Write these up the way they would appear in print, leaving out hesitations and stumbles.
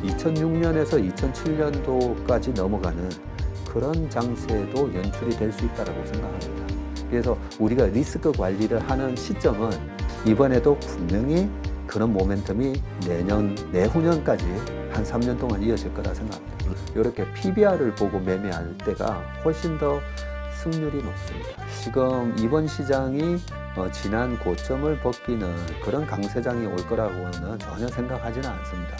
2006년에서 2007년도까지 넘어가는 그런 장세도 연출이 될 수 있다고 생각합니다. 그래서 우리가 리스크 관리를 하는 시점은 이번에도 분명히 그런 모멘텀이 내년, 내후년까지 한 3년 동안 이어질 거라 생각합니다. 이렇게 PBR을 보고 매매할 때가 훨씬 더 승률이 높습니다. 지금 이번 시장이 지난 고점을 벗기는 그런 강세장이 올 거라고는 전혀 생각하지는 않습니다.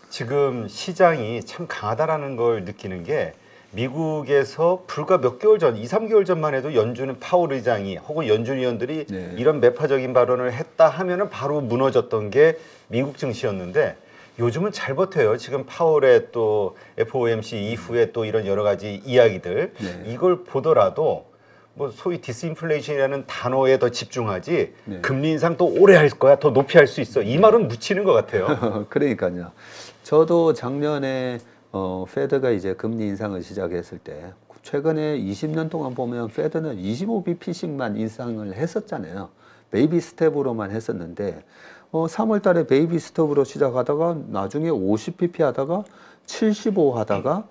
지금 시장이 참 강하다라는 걸 느끼는 게 미국에서 불과 몇 개월 전, 2, 3개월 전만 해도 연준은 파월 의장이 혹은 연준 위원들이 네. 이런 매파적인 발언을 했다 하면은 바로 무너졌던 게 미국 증시였는데 요즘은 잘 버텨요. 지금 파월의 또 FOMC 이후에 또 이런 여러 가지 이야기들 네. 이걸 보더라도 뭐 소위 디스인플레이션이라는 단어에 더 집중하지 네. 금리 인상 또 오래 할 거야, 더 높이 할 수 있어. 이 말은 묻히는 것 같아요. 그러니까요. 저도 작년에 페드가 이제 금리 인상을 시작했을 때 최근에 20년 동안 보면 페드는 25bp씩만 인상을 했었잖아요. 베이비 스텝으로만 했었는데 3월 달에 베이비 스텝으로 시작하다가 나중에 50bp 하다가 75 하다가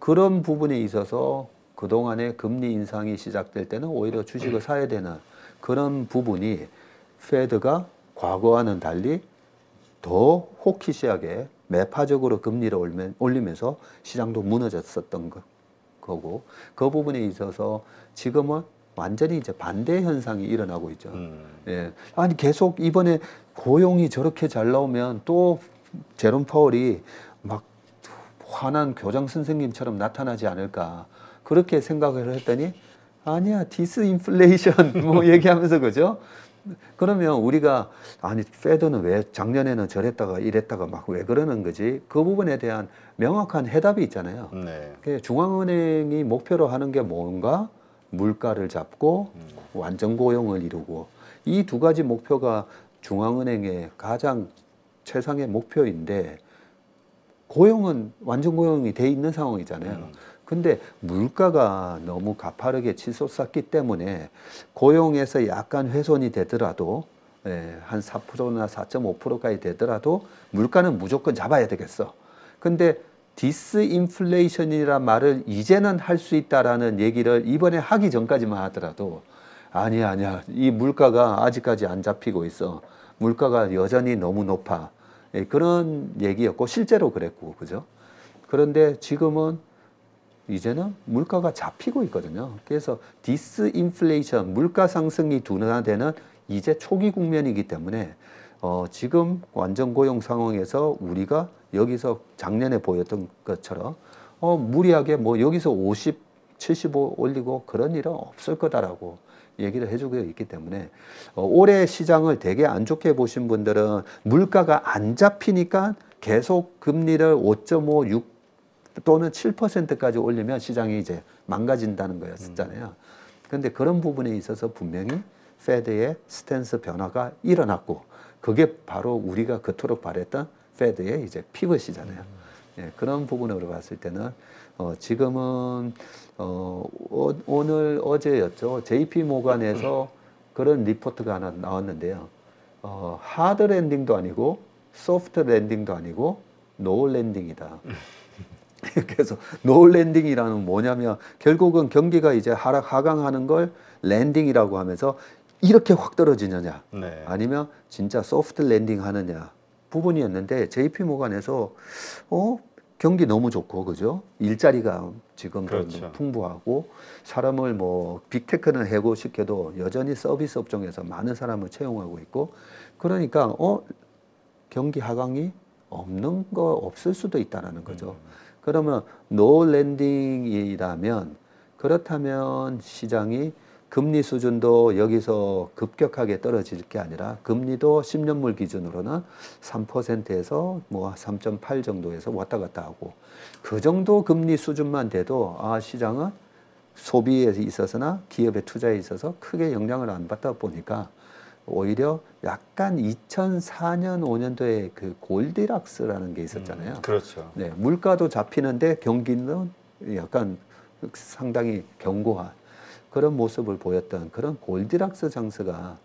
그런 부분에 있어서 그동안에 금리 인상이 시작될 때는 오히려 주식을 사야 되는 그런 부분이 페드가 과거와는 달리 더 호키시하게 매파적으로 금리를 올리면서 시장도 무너졌었던 거고 그 부분에 있어서 지금은 완전히 이제 반대 현상이 일어나고 있죠. 예. 아니 계속 이번에 고용이 저렇게 잘 나오면 또 제롬 파월이 막 화난 교장 선생님처럼 나타나지 않을까 그렇게 생각을 했더니 아니야 디스인플레이션 뭐 얘기하면서 그죠? 그러면 우리가 아니 페드는 왜 작년에는 저랬다가 이랬다가 막 왜 그러는 거지? 그 부분에 대한 명확한 해답이 있잖아요. 네. 중앙은행이 목표로 하는 게 뭔가 물가를 잡고 완전 고용을 이루고 이 두 가지 목표가 중앙은행의 가장 최상의 목표인데 고용은 완전 고용이 돼 있는 상황이잖아요. 근데 물가가 너무 가파르게 치솟았기 때문에 고용에서 약간 훼손이 되더라도 한 4%나 4.5%까지 되더라도 물가는 무조건 잡아야 되겠어. 근데 디스인플레이션이란 말을 이제는 할 수 있다라는 얘기를 이번에 하기 전까지만 하더라도 아니야 이 물가가 아직까지 안 잡히고 있어. 물가가 여전히 너무 높아. 그런 얘기였고 실제로 그랬고 그죠? 그런데 지금은 이제는 물가가 잡히고 있거든요. 그래서 디스인플레이션, 물가 상승이 둔화되는 이제 초기 국면이기 때문에 지금 완전 고용 상황에서 우리가 여기서 작년에 보였던 것처럼 무리하게 뭐 여기서 50, 75 올리고 그런 일은 없을 거다라고 얘기를 해주고 있기 때문에 올해 시장을 되게 안 좋게 보신 분들은 물가가 안 잡히니까 계속 금리를 5.5, 6 또는 7%까지 올리면 시장이 이제 망가진다는 거였잖아요. 그런데 그런 부분에 있어서 분명히 페드의 스탠스 변화가 일어났고 그게 바로 우리가 그토록 바랬던 페드의 이제 피벗이잖아요. 예, 그런 부분으로 봤을 때는 지금은 오늘 어제였죠. JP 모간에서 그런 리포트가 하나 나왔는데요. 하드 랜딩도 아니고 소프트 랜딩도 아니고 노 랜딩이다. 그래서 노 랜딩이라는 뭐냐면 결국은 경기가 이제 하강하는 걸 랜딩이라고 하면서 이렇게 확 떨어지느냐 네. 아니면 진짜 소프트 랜딩 하느냐 부분이었는데 JP 모간에서 경기 너무 좋고 그죠? 일자리가 지금 그렇죠. 풍부하고 사람을 뭐 빅테크는 해고시켜도 여전히 서비스 업종에서 많은 사람을 채용하고 있고 그러니까 경기 하강이 없는 거 없을 수도 있다라는 거죠. 그러면 노 랜딩이라면 그렇다면 시장이 금리 수준도 여기서 급격하게 떨어질 게 아니라 금리도 10년물 기준으로는 3%에서 뭐 3.8 정도에서 왔다 갔다 하고 그 정도 금리 수준만 돼도 시장은 소비에 있어서나 기업의 투자에 있어서 크게 영향을 안 받다 보니까 오히려 약간 2004년, 5년도에 그 골디락스라는 게 있었잖아요. 그렇죠. 네, 물가도 잡히는데 경기는 약간 상당히 견고한 그런 모습을 보였던 그런 골디락스 장세가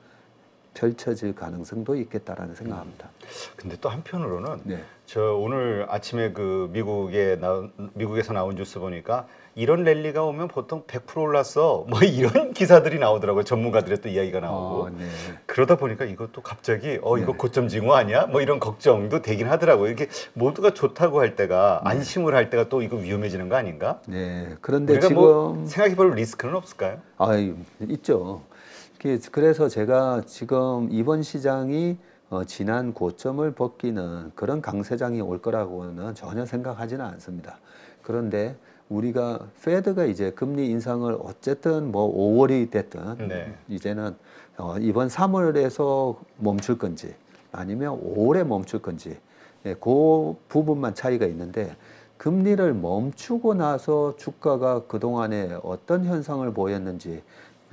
펼쳐질 가능성도 있겠다라는 생각합니다. 근데 또 한편으로는 네. 저 오늘 아침에 그 미국에서 나온 뉴스 보니까 이런 랠리가 오면 보통 100% 올랐어. 뭐 이런 기사들이 나오더라고요. 전문가들의 또 이야기가 나오고. 네. 그러다 보니까 이것도 갑자기 이거 네. 고점 징후 아니야? 뭐 이런 걱정도 되긴 하더라고요. 이렇게 모두가 좋다고 할 때가 안심을 할 때가 또 이거 위험해지는 거 아닌가? 네. 그런데 우리가 지금 뭐 생각해볼 리스크는 없을까요? 있죠. 그래서 제가 지금 이번 시장이 지난 고점을 벗기는 그런 강세장이 올 거라고는 전혀 생각하지는 않습니다. 그런데 우리가 페드가 이제 금리 인상을 어쨌든 뭐 5월이 됐든 네. 이제는 이번 3월에서 멈출 건지 아니면 5월에 멈출 건지 그 부분만 차이가 있는데 금리를 멈추고 나서 주가가 그동안에 어떤 현상을 보였는지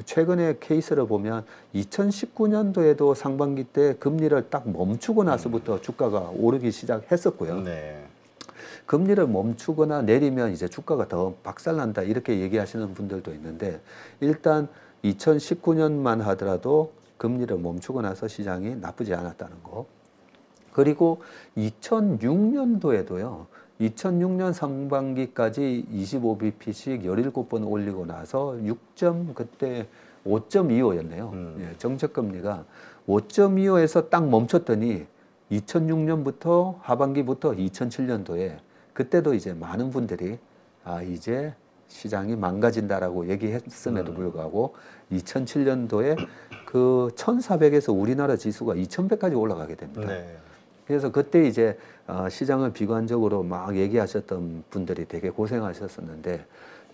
최근에 케이스를 보면 2019년도에도 상반기 때 금리를 딱 멈추고 나서부터 주가가 오르기 시작했었고요. 네. 금리를 멈추거나 내리면 이제 주가가 더 박살난다 이렇게 얘기하시는 분들도 있는데 일단 2019년만 하더라도 금리를 멈추고 나서 시장이 나쁘지 않았다는 거. 그리고 2006년도에도요. 2006년 상반기까지 25bp씩 17번 올리고 나서 6점 그때 5.25였네요. 예, 정책금리가 5.25에서 딱 멈췄더니 2006년부터 하반기부터 2007년도에 그때도 이제 많은 분들이 이제 시장이 망가진다라고 얘기했음에도 불구하고 2007년도에 그 1400에서 우리나라 지수가 2100까지 올라가게 됩니다. 네. 그래서 그때 이제 시장을 비관적으로 막 얘기하셨던 분들이 되게 고생하셨었는데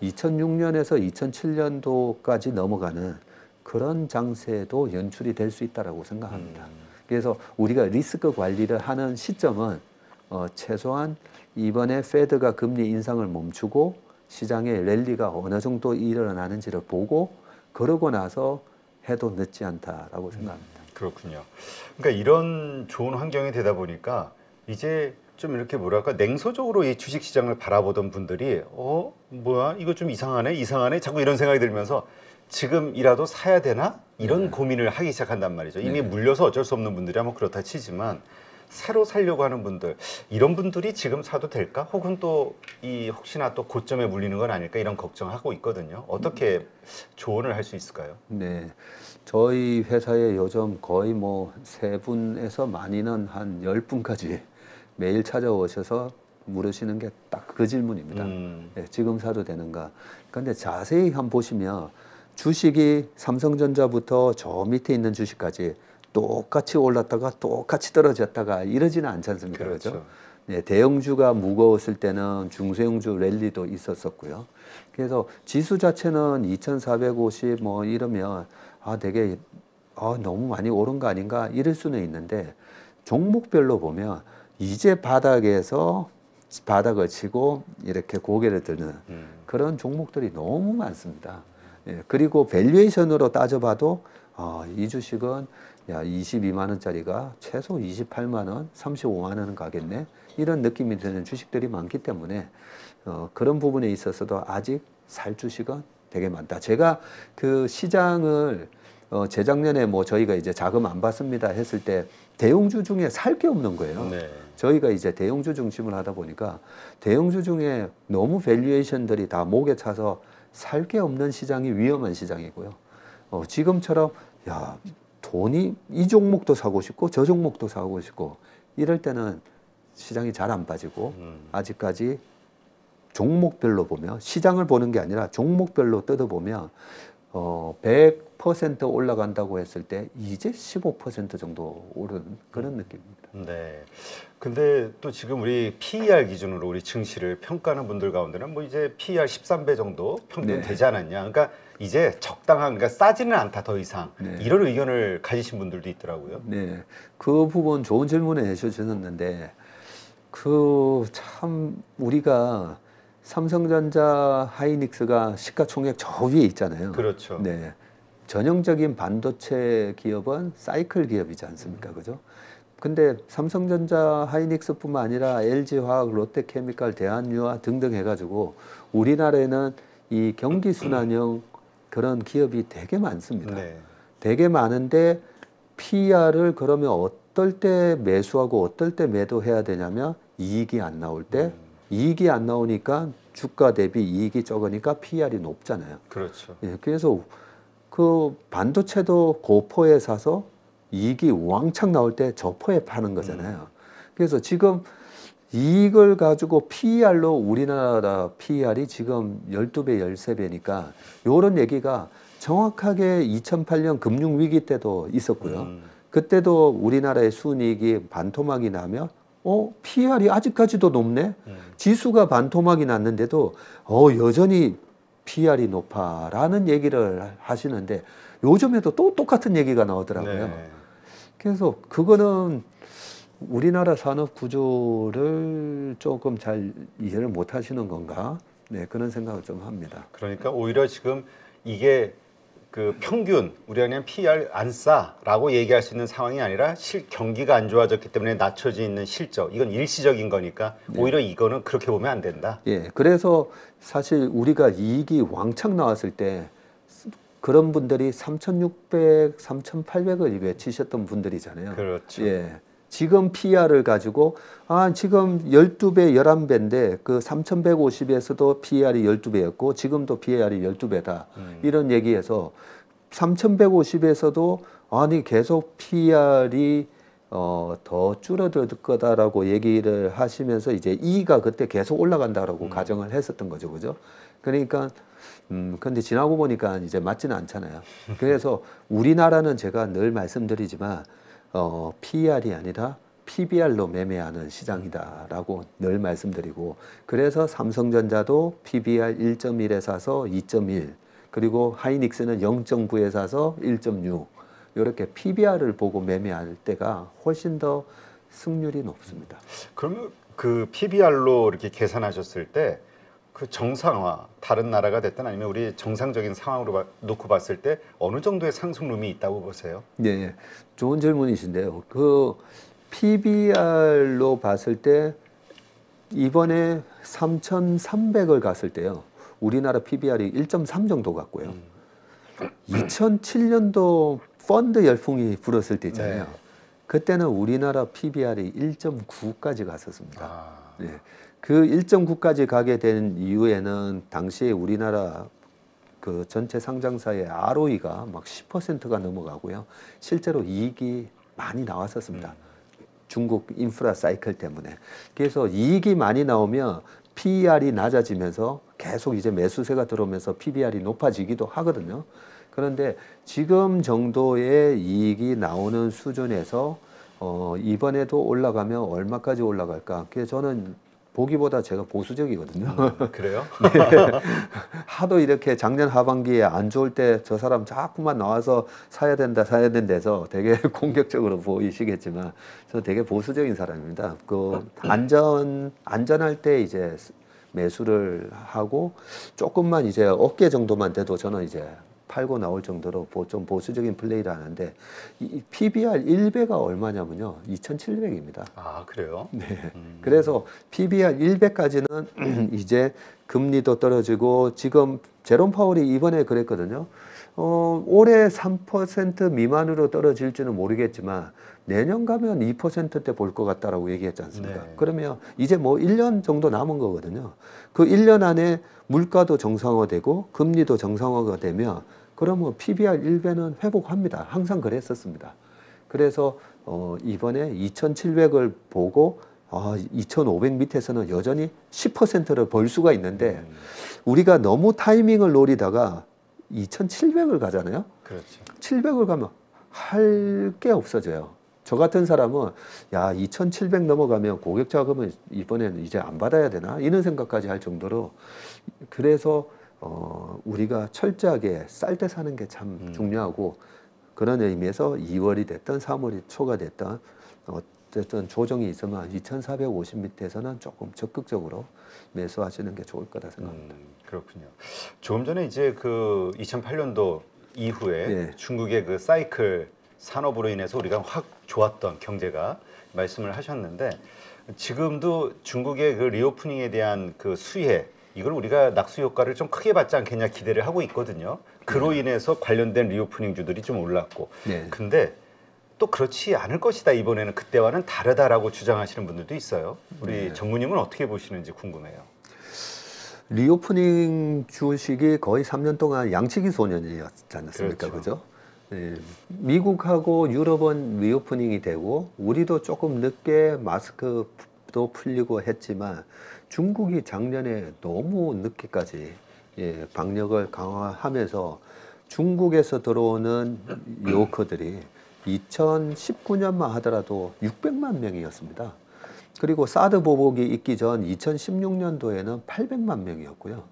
2006년에서 2007년도까지 넘어가는 그런 장세도 연출이 될 수 있다라고 생각합니다. 그래서 우리가 리스크 관리를 하는 시점은 최소한 이번에 페드가 금리 인상을 멈추고 시장의 랠리가 어느 정도 일어나는지를 보고 그러고 나서 해도 늦지 않다라고 생각합니다. 그렇군요. 그러니까 이런 좋은 환경이 되다 보니까 이제 좀 이렇게 뭐랄까 냉소적으로 이 주식 시장을 바라보던 분들이 뭐야 이거 좀 이상하네 자꾸 이런 생각이 들면서 지금이라도 사야 되나 이런 고민을 하기 시작한단 말이죠. 이미 물려서 어쩔 수 없는 분들이 아마 그렇다 치지만 새로 살려고 하는 분들 이런 분들이 지금 사도 될까? 혹은 또 이 혹시나 또 고점에 물리는 건 아닐까 이런 걱정하고 있거든요. 어떻게 조언을 할 수 있을까요? 네. 저희 회사에 요즘 거의 뭐 3분에서 많이는 한 10분까지 매일 찾아오셔서 물으시는 게 딱 그 질문입니다. 네, 지금 사도 되는가? 그런데 자세히 한번 보시면 주식이 삼성전자부터 저 밑에 있는 주식까지 똑같이 올랐다가 똑같이 떨어졌다가 이러지는 않지 않습니까? 그렇죠? 네, 대형주가 무거웠을 때는 중소형주 랠리도 있었었고요. 그래서 지수 자체는 2450 뭐 이러면 되게 너무 많이 오른 거 아닌가 이럴 수는 있는데 종목별로 보면 이제 바닥에서 바닥을 치고 이렇게 고개를 드는 그런 종목들이 너무 많습니다. 예, 그리고 밸류에이션으로 따져봐도 이 주식은 22만 원짜리가 최소 28만 원, 35만 원 가겠네 이런 느낌이 드는 주식들이 많기 때문에 그런 부분에 있어서도 아직 살 주식은 되게 많다. 제가 그 시장을 재작년에 뭐 저희가 이제 자금 안 받습니다 했을 때 대형주 중에 살 게 없는 거예요. 네. 저희가 이제 대형주 중심을 하다 보니까 대형주 중에 너무 밸류에이션들이 다 목에 차서 살 게 없는 시장이 위험한 시장이고요. 지금처럼 돈이 이 종목도 사고 싶고 저 종목도 사고 싶고 이럴 때는 시장이 잘 안 빠지고 아직까지 종목별로 보면 시장을 보는 게 아니라 종목별로 뜯어보면 100% 올라간다고 했을 때 이제 15% 정도 오른 그런 느낌입니다. 네. 근데 또 지금 우리 PER 기준으로 우리 증시를 평가하는 분들 가운데는 뭐 이제 PER 13배 정도 평균 되지 않았냐. 그러니까 이제 적당한, 그러니까 싸지는 않다 더 이상. 이런 의견을 가지신 분들도 있더라고요. 네. 그 부분 좋은 질문을 해주셨는데 참 우리가 삼성전자 하이닉스가 시가총액 저 위에 있잖아요. 그렇죠. 네. 전형적인 반도체 기업은 사이클 기업이지 않습니까? 그죠? 근데 삼성전자 하이닉스뿐만 아니라 LG화학, 롯데케미칼, 대한유화 등등 해가지고 우리나라에는 이 경기순환형 그런 기업이 되게 많습니다. 되게 많은데 PER을 그러면 어떨 때 매수하고 어떨 때 매도해야 되냐면 이익이 안 나올 때 이익이 안 나오니까 주가 대비 이익이 적으니까 PER이 높잖아요. 그렇죠. 예, 그래서 그 반도체도 고포에 사서 이익이 왕창 나올 때 저포에 파는 거잖아요. 그래서 지금 이익을 가지고 PER로 우리나라 PER이 지금 12배, 13배니까 요런 얘기가 정확하게 2008년 금융위기 때도 있었고요. 그때도 우리나라의 순이익이 반토막이 나면 PER이 아직까지도 높네? 지수가 반토막이 났는데도 여전히 PER이 높아라는 얘기를 하시는데 요즘에도 또 똑같은 얘기가 나오더라고요. 네. 그래서 그거는 우리나라 산업 구조를 조금 잘 이해를 못 하시는 건가? 네, 그런 생각을 좀 합니다. 그러니까 오히려 지금 이게 그 평균 우리가 그냥 PER 안 싸라고 얘기할 수 있는 상황이 아니라 경기가 안 좋아졌기 때문에 낮춰져 있는 실적 이건 일시적인 거니까 오히려 이거는 그렇게 보면 안 된다. 예, 그래서 사실 우리가 이익이 왕창 나왔을 때 그런 분들이 3,600, 3,800을 외치셨던 분들이잖아요. 그렇죠. 예. 지금 PER을 가지고 지금 12배, 11배인데 그 3,150에서도 PER이 12배였고 지금도 PER이 12배다. 이런 얘기에서 3,150에서도 아니 계속 PER이 더 줄어들 거다라고 얘기를 하시면서 이제 E가 그때 계속 올라간다라고 가정을 했었던 거죠. 그죠? 그러니까 근데 지나고 보니까 이제 맞지는 않잖아요. 그래서 우리나라는 제가 늘 말씀드리지만 PER이 아니라 PBR로 매매하는 시장이다라고 늘 말씀드리고 그래서 삼성전자도 PBR 1.1에 사서 2.1 그리고 하이닉스는 0.9에 사서 1.6 이렇게 PBR을 보고 매매할 때가 훨씬 더 승률이 높습니다. 그러면 그 PBR로 이렇게 계산하셨을 때 그 정상화 다른 나라가 됐든 아니면 우리 정상적인 상황으로 놓고 봤을 때 어느 정도의 상승룸이 있다고 보세요? 네, 좋은 질문이신데요. 그 PBR로 봤을 때 이번에 3,300을 갔을 때요. 우리나라 PBR이 1.3 정도 갔고요. 2007년도 펀드 열풍이 불었을 때 있잖아요. 네. 그때는 우리나라 PBR이 1.9까지 갔었습니다. 아, 네. 그 1.9까지 가게 된 이후에는 당시에 우리나라 그 전체 상장사의 ROE가 막 10%가 넘어가고요. 실제로 이익이 많이 나왔었습니다. 중국 인프라 사이클 때문에. 그래서 이익이 많이 나오면 PER이 낮아지면서 계속 이제 매수세가 들어오면서 PBR이 높아지기도 하거든요. 그런데 지금 정도의 이익이 나오는 수준에서 이번에도 올라가면 얼마까지 올라갈까? 그래서 저는 보기보다 제가 보수적이거든요. 그래요? 하도 이렇게 작년 하반기에 안 좋을 때 저 사람 자꾸만 나와서 사야 된다, 사야 된다해서 되게 공격적으로 보이시겠지만 저 되게 보수적인 사람입니다. 그 안전할 때 이제 매수를 하고 조금만 이제 어깨 정도만 돼도 저는 이제 팔고 나올 정도로 좀 보수적인 플레이를 하는데 이 PBR 1배가 얼마냐면요. 2,700입니다. 아, 그래요? 네. 그래서 PBR 100까지는 이제 금리도 떨어지고 지금 제롬 파월이 이번에 그랬거든요. 올해 3% 미만으로 떨어질지는 모르겠지만 내년 가면 2%대 볼 것 같다라고 얘기했지 않습니까? 네. 그러면 이제 뭐 1년 정도 남은 거거든요. 그 1년 안에 물가도 정상화되고 금리도 정상화가 되면 그러면 PBR 1배는 회복합니다. 항상 그랬었습니다. 그래서 이번에 2,700을 보고 2,500 밑에서는 여전히 10%를 벌 수가 있는데 우리가 너무 타이밍을 노리다가 2,700을 가잖아요. 그렇죠. 700을 가면 할 게 없어져요. 저 같은 사람은 야 2,700 넘어가면 고객 자금을 이번에는 이제 안 받아야 되나 이런 생각까지 할 정도로 그래서 우리가 철저하게 쌀 때 사는 게 참 중요하고 그런 의미에서 2월이 됐든 3월이 초가 됐든 어쨌든 조정이 있으면 2,450 밑에서는 조금 적극적으로 매수하시는 게 좋을 거다 생각합니다. 그렇군요. 조금 전에 이제 그 2008년도 이후에 예. 중국의 그 사이클 산업으로 인해서 우리가 확 좋았던 경제가 말씀을 하셨는데 지금도 중국의 그 리오프닝에 대한 그 수혜 이걸 우리가 낙수 효과를 좀 크게 받지 않겠냐 기대를 하고 있거든요. 그로 인해서 관련된 리오프닝주들이 좀 올랐고. 네. 근데 또 그렇지 않을 것이다. 이번에는 그때와는 다르다라고 주장하시는 분들도 있어요. 우리 전무님은 어떻게 보시는지 궁금해요. 리오프닝 주식이 거의 3년 동안 양치기 소년이었지 않습니까? 그렇죠. 그죠? 예, 미국하고 유럽은 리오프닝이 되고 우리도 조금 늦게 마스크도 풀리고 했지만 중국이 작년에 너무 늦게까지 방역을 강화하면서 중국에서 들어오는 요커들이 2019년만 하더라도 600만 명이었습니다. 그리고 사드 보복이 있기 전 2016년도에는 800만 명이었고요.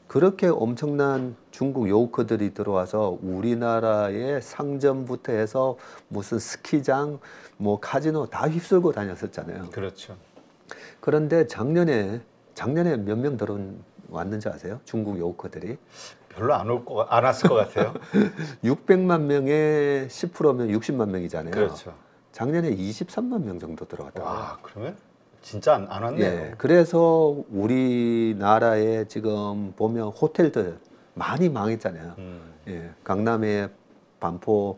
그렇게 엄청난 중국 요커들이 들어와서 우리나라의 상점부터 해서 무슨 스키장, 뭐 카지노 다 휩쓸고 다녔었잖아요. 그렇죠. 그런데 작년에 몇 명 들어왔는지 아세요? 중국 요커들이 별로 안 왔을 것 같아요. 600만 명에 10%면 60만 명이잖아요. 그렇죠. 작년에 23만 명 정도 들어왔다고요. 와, 그러면 진짜 안 왔네요. 예, 그래서 우리나라에 지금 보면 호텔들 많이 망했잖아요. 예, 강남에 반포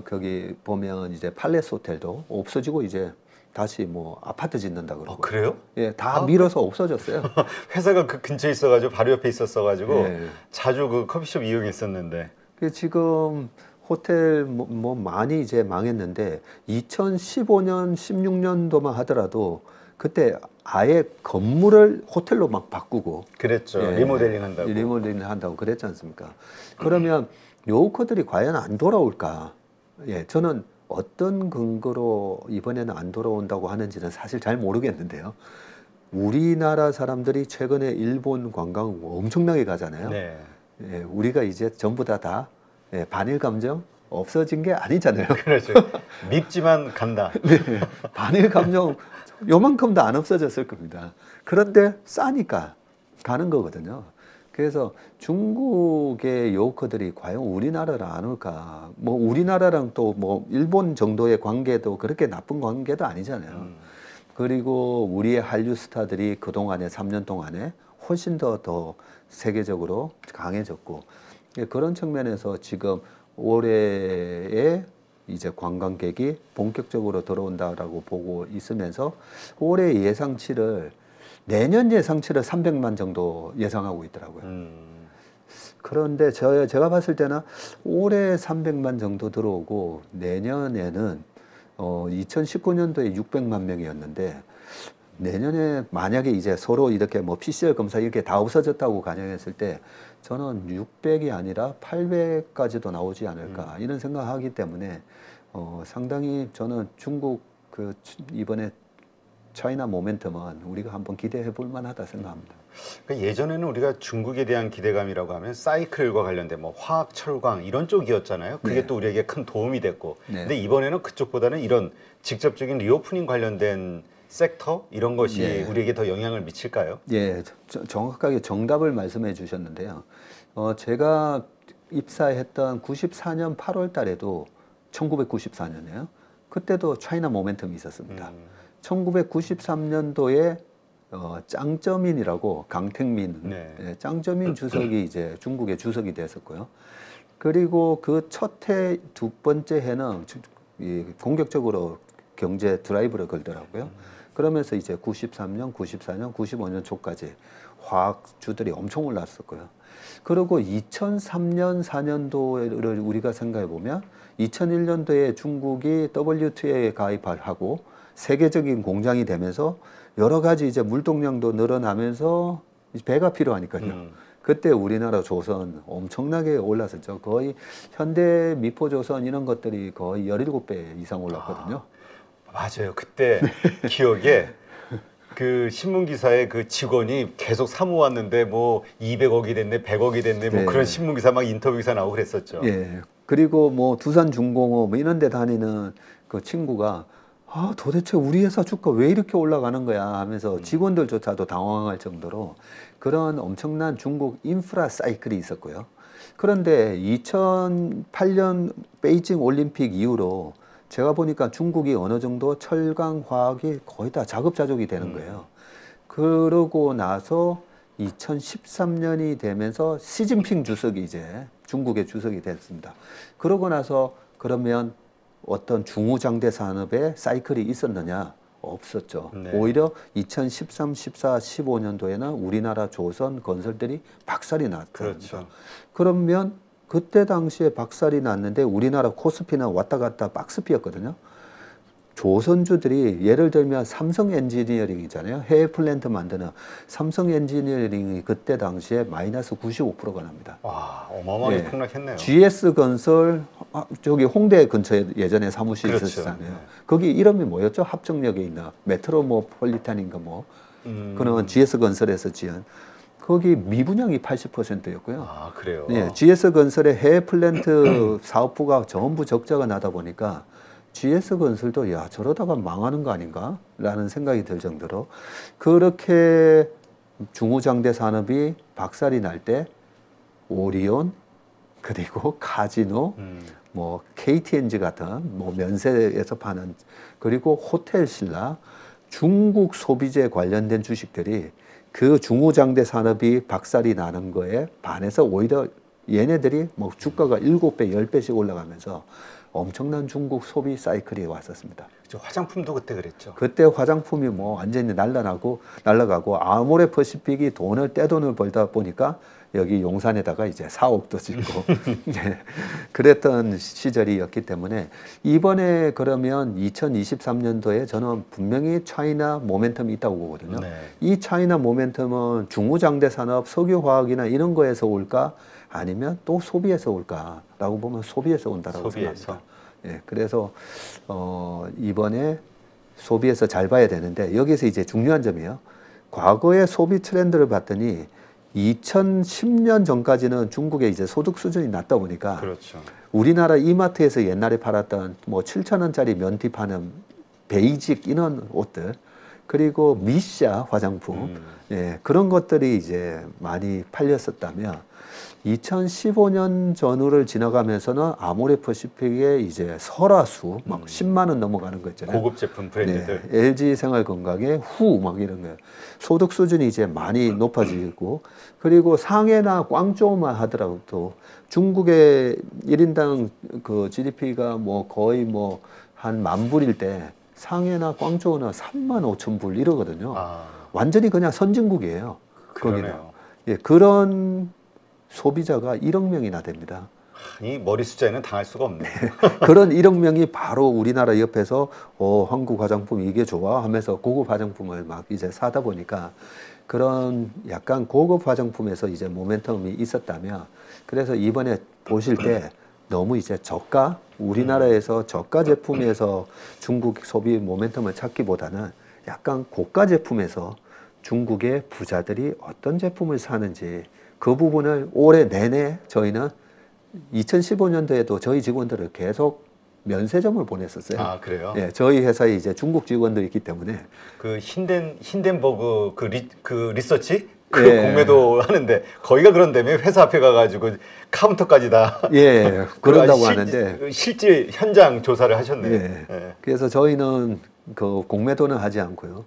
거기 보면 이제 팔레스 호텔도 없어지고 이제 다시 뭐 아파트 짓는다 그러고. 그래요? 예, 다 밀어서 없어졌어요. 회사가 그 근처에 있어가지고 바로 옆에 있었어가지고 예. 자주 그 커피숍 이용했었는데. 그 지금 호텔 뭐 많이 이제 망했는데 2015년, 16년도만 하더라도 그때 아예 건물을 호텔로 막 바꾸고 그랬죠. 예, 리모델링 한다고. 리모델링 한다고 그랬지 않습니까? 그러면 요커들이 과연 안 돌아올까? 예, 저는 어떤 근거로 이번에는 안 돌아온다고 하는지는 사실 잘 모르겠는데요. 우리나라 사람들이 최근에 일본 관광 엄청나게 가잖아요. 네. 예, 우리가 이제 전부 다 예, 반일 감정 없어진 게 아니잖아요. 그렇죠. 밉지만 간다. 네, 반일 감정 요만큼도 안 없어졌을 겁니다. 그런데 싸니까 가는 거거든요. 그래서 중국의 요커들이 과연 우리나라를 안 올까? 뭐 우리나라랑 또 뭐 일본 정도의 관계도 그렇게 나쁜 관계도 아니잖아요. 그리고 우리의 한류 스타들이 그동안에 3년 동안에 훨씬 더 세계적으로 강해졌고 예, 그런 측면에서 지금 올해에 이제 관광객이 본격적으로 들어온다라고 보고 있으면서 올해 예상치를 내년 예상치를 300만 정도 예상하고 있더라고요. 그런데 제가 봤을 때는 올해 300만 정도 들어오고 내년에는 2019년도에 600만 명이었는데 내년에 만약에 이제 서로 이렇게 뭐 PCR 검사 이렇게 다 없어졌다고 가정했을 때 저는 600이 아니라 800까지도 나오지 않을까 이런 생각하기 때문에 상당히 저는 중국 그 이번에 차이나 모멘텀은 우리가 한번 기대해 볼 만하다 생각합니다. 그러니까 예전에는 우리가 중국에 대한 기대감이라고 하면 사이클과 관련된 뭐 화학, 철강 이런 쪽이었잖아요. 그게 네. 또 우리에게 큰 도움이 됐고. 네. 근데 이번에는 그쪽보다는 이런 직접적인 리오프닝 관련된 섹터 이런 것이 네. 우리에게 더 영향을 미칠까요? 예, 정확하게 정답을 말씀해 주셨는데요. 제가 입사했던 94년 8월 달에도 1994년이에요. 그때도 차이나 모멘텀이 있었습니다. 1993년도에 짱쩌민이라고 강택민, 네. 예, 짱쩌민 주석이 이제 중국의 주석이 됐었고요. 그리고 그 첫 해, 두 번째 해는 공격적으로 경제 드라이브를 걸더라고요. 그러면서 이제 93년, 94년, 95년 초까지 화학주들이 엄청 올랐었고요. 그리고 2003년, 4년도를 우리가 생각해 보면 2001년도에 중국이 WTO에 가입을 하고 세계적인 공장이 되면서 여러 가지 이제 물동량도 늘어나면서 배가 필요하니까요. 그때 우리나라 조선 엄청나게 올랐었죠. 거의 현대 미포조선 이런 것들이 거의 17배 이상 올랐거든요. 맞아요. 그때 기억에 그 신문 기사에 그 직원이 계속 사모았는데 뭐 200억이 됐네, 100억이 됐네, 뭐 네. 그런 신문 기사 막 인터뷰 기사 나오고 그랬었죠. 예. 그리고 뭐 두산중공업 뭐 이런 데 다니는 그 친구가 도대체 우리 회사 주가 왜 이렇게 올라가는 거야 하면서 직원들조차도 당황할 정도로 그런 엄청난 중국 인프라 사이클이 있었고요. 그런데 2008년 베이징 올림픽 이후로 제가 보니까 중국이 어느 정도 철강 화학이 거의 다 자급자족이 되는 거예요. 그러고 나서 2013년이 되면서 시진핑 주석이 이제 중국의 주석이 됐습니다. 그러고 나서 그러면 어떤 중후장대 산업의 사이클이 있었느냐? 없었죠. 네. 오히려 2013, 14, 15년도에는 우리나라 조선 건설들이 박살이 났다. 그렇죠. 그러면 그때 당시에 박살이 났는데 우리나라 코스피는 왔다 갔다 박스피였거든요. 조선주들이 예를 들면 삼성 엔지니어링이잖아요. 해외 플랜트 만드는 삼성 엔지니어링이 그때 당시에 마이너스 95%가 납니다. 와, 어마어마하게 예. 폭락했네요. GS 건설 저기 홍대 근처에 예전에 사무실 그렇죠. 있었잖아요. 네. 거기 이름이 뭐였죠? 합정역에 있는 메트로폴리탄인가 뭐 그는 GS 건설에서 지은 거기 미분양이 80%였고요. 아, 그래요. 네, GS 건설의 해외 플랜트 사업부가 전부 적자가 나다 보니까 GS 건설도 야 저러다가 망하는 거 아닌가? 라는 생각이 들 정도로 그렇게 중후장대 산업이 박살이 날 때 오리온 그리고 카지노 뭐 KTNG 같은 뭐 면세에서 파는 그리고 호텔 신라 중국 소비재 관련된 주식들이 그 중후장대 산업이 박살이 나는 거에 반해서 오히려 얘네들이 뭐 주가가 7배, 10배씩 올라가면서 엄청난 중국 소비 사이클이 왔었습니다. 그렇죠. 화장품도 그때 그랬죠. 그때 화장품이 뭐 완전히 날라가고 아모레 퍼시픽이 떼돈을 벌다 보니까 여기 용산에다가 이제 사옥도 짓고 네, 그랬던 시절이었기 때문에 이번에 그러면 2023년도에 저는 분명히 차이나 모멘텀이 있다고 보거든요. 네. 이 차이나 모멘텀은 중후장대 산업, 석유화학이나 이런 거에서 올까 아니면 또 소비에서 올까라고 보면 소비에서 온다라고 생각합니다. 예, 그래서 이번에 소비에서 잘 봐야 되는데 여기서 이제 중요한 점이에요. 과거의 소비 트렌드를 봤더니 2010년 전까지는 중국의 이제 소득 수준이 낮다 보니까 그렇죠. 우리나라 이마트에서 옛날에 팔았던 뭐 7,000원짜리 면티 파는 베이직 이런 옷들 그리고 미샤 화장품 예, 그런 것들이 이제 많이 팔렸었다면 2015년 전후를 지나가면서는 아모레 퍼시픽의 이제 설화수 막 10만 원 넘어가는 거 있잖아요. 고급 제품 브랜드들. 네, LG 생활건강의 후 막 이런 거예요. 소득 수준이 이제 많이 높아지고 그리고 상해나 꽝조만 하더라도 중국의 1인당 그 GDP가 뭐 거의 뭐 한 10,000불일 때 상해나 꽝조는 35,000불 이러거든요. 아, 완전히 그냥 선진국이에요. 거기는. 그러네요. 예, 그런 소비자가 1억 명이나 됩니다. 이 머리 숫자에는 당할 수가 없네요. 그런 1억 명이 바로 우리나라 옆에서 한국 화장품 이게 좋아 하면서 고급 화장품을 막 이제 사다 보니까 그런 약간 고급 화장품에서 이제 모멘텀이 있었다면 그래서 이번에 보실 때 너무 이제 저가 우리나라에서 저가 제품에서 중국 소비 모멘텀을 찾기보다는 약간 고가 제품에서 중국의 부자들이 어떤 제품을 사는지 그 부분을 올해 내내 저희는 2015년도에도 저희 직원들을 계속 면세점을 보냈었어요. 아, 그래요? 예, 저희 회사에 이제 중국 직원도 있기 때문에 그 힌덴버그 그 리서치 그 예. 공매도 하는데 거기가 그런다며 회사 앞에 가가지고 카운터까지 다 예, 그런다고 실- 하는데 실제 현장 조사를 하셨네요. 예. 예. 그래서 저희는 그 공매도는 하지 않고요.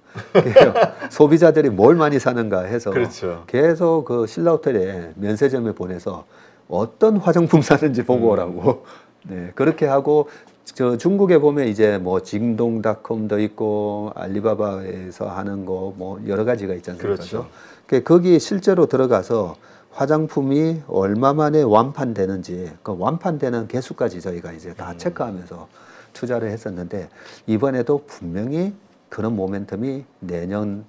소비자들이 뭘 많이 사는가 해서 그렇죠. 계속 그 신라호텔에 면세점에 보내서 어떤 화장품 사는지 보고 오라고. 네, 그렇게 하고 저 중국에 보면 이제 뭐 징동닷컴도 있고 알리바바에서 하는 거 뭐 여러 가지가 있지 않습니까? 그렇죠. 거기 실제로 들어가서 화장품이 얼마 만에 완판되는지 그 완판되는 개수까지 저희가 이제 다 체크하면서 투자를 했었는데 이번에도 분명히 그런 모멘텀이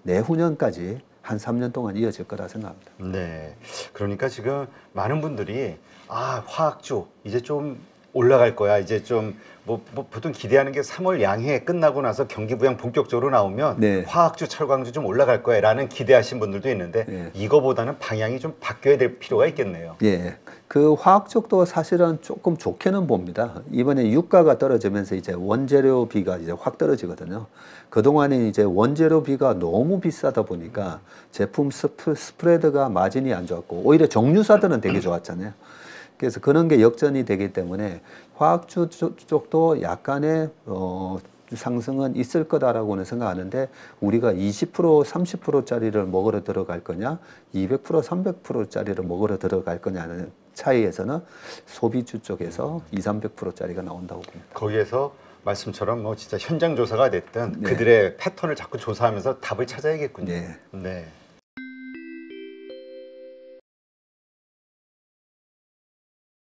내후년까지 한 3년 동안 이어질 거라 생각합니다. 네. 그러니까 지금 많은 분들이 화학주 이제 좀 올라갈 거야. 이제 좀 뭐 보통 기대하는 게 3월 양해 끝나고 나서 경기 부양 본격적으로 나오면 네. 화학주, 철강주 좀 올라갈 거야라는 기대하신 분들도 있는데 네. 이거보다는 방향이 좀 바뀌어야 될 필요가 있겠네요. 예. 그 화학 쪽도 사실은 조금 좋게는 봅니다. 이번에 유가가 떨어지면서 이제 원재료비가 이제 확 떨어지거든요. 그동안에 이제 원재료비가 너무 비싸다 보니까 제품 스프레드가 마진이 안 좋았고 오히려 정유사들은 되게 좋았잖아요. 그래서 그런 게 역전이 되기 때문에 화학주 쪽도 약간의 상승은 있을 거다라고는 생각하는데 우리가 20%, 30%짜리를 먹으러 들어갈 거냐, 200%, 300%짜리를 먹으러 들어갈 거냐는 차이에서는 소비주 쪽에서 200~300%짜리가 나온다고 봅니다. 거기에서 말씀처럼 뭐 진짜 현장 조사가 됐든 네. 그들의 패턴을 자꾸 조사하면서 답을 찾아야겠군요. 네. 네.